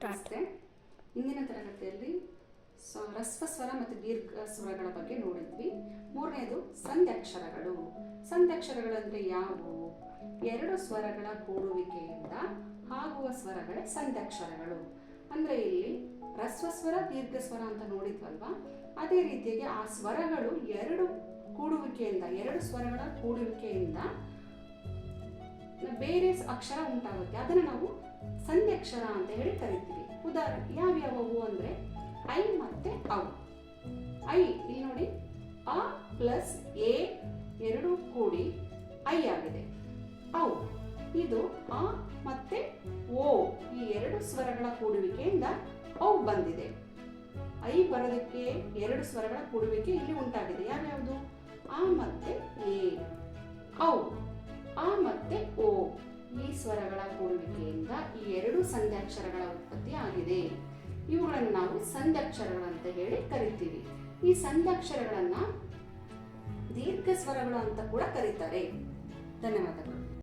ನಮಸ್ತೆ. ಇಂದಿನ ತರಗತಿಯಲ್ಲಿ ಹ್ರಸ್ವ ಸ್ವರ ಮತ್ತು ದೀರ್ಘ ಸ್ವರಗಳ ಬಗ್ಗೆ ನೋಡಿದ್ವಿ. ಮೂರನೇದು ಸಂಧ್ಯಕ್ಷರಗಳು. ಸಂಧ್ಯಕ್ಷರಗಳಂದ್ರೆ ಯಾವುವು? ಎರಡು ಸ್ವರಗಳ ಕೂಡುವಿಕೆಯಿಂದ ಆಗುವ ಸ್ವರಗಳೇ ಸಂಧ್ಯಕ್ಷರಗಳು. ಅಂದ್ರೆ ಇಲ್ಲಿ ಹ್ರಸ್ವ ಸ್ವರ ದೀರ್ಘ ಸ್ವರ ಅಂತ ನೋಡಿದ್ವಲ್ವಾ, ಅದೇ ರೀತಿಯಾಗಿ ಆ ಸ್ವರಗಳು ಎರಡು ಸ್ವರಗಳ ಕೂಡುವಿಕೆಯಿಂದ ಬೇರೆ ಅಕ್ಷರ ಉಂಟಾಗುತ್ತೆ. ಅದನ್ನು ನಾವು ಸಂಧ್ಯಕ್ಷರ ಅಂತ ಹೇಳಿ ಕರಿತೀವಿ. ಉದಾಹರಣೆ ಯಾವ್ಯಾವು ಅಂದ್ರೆ ಐ ಮತ್ತೆ ಔ. ಐ ಇಲ್ಲಿ ನೋಡಿ, ಅ ಪ್ಲಸ್ ಎ ಎರಡು ಕೂಡಿ ಐ ಆಗಿದೆ. ಔ ಇದು ಅ ಮತ್ತೆ ಓ ಈ ಎರಡು ಸ್ವರಗಳ ಕೂಡುವಿಕೆಯಿಂದ ಔ ಬಂದಿದೆ. ಐ ಬರೋದಕ್ಕೆ ಎರಡು ಸ್ವರಗಳ ಕೂಡುವಿಕೆ ಇಲ್ಲಿ ಉಂಟಾಗಿದೆ. ಯಾವ್ಯಾವುದು? ಆ ಮತ್ತೆ ಎ. ಔ ಆ ಮತ್ತೆ ಓ ಈ ಸ್ವರಗಳ ಕೂಡುವಿಕೆಯಿಂದ ಈ ಎರಡು ಸಂಧ್ಯಾಕ್ಷರಗಳ ಉತ್ಪತ್ತಿ ಆಗಿದೆ. ಇವುಗಳನ್ನು ನಾವು ಸಂಧ್ಯಾಕ್ಷರಗಳಂತ ಹೇಳಿ ಕರಿತೀವಿ. ಈ ಸಂಧ್ಯಾಕ್ಷರಗಳನ್ನ ದೀರ್ಘ ಸ್ವರಗಳು ಅಂತ ಕೂಡ ಕರೀತಾರೆ. ಧನ್ಯವಾದಗಳು.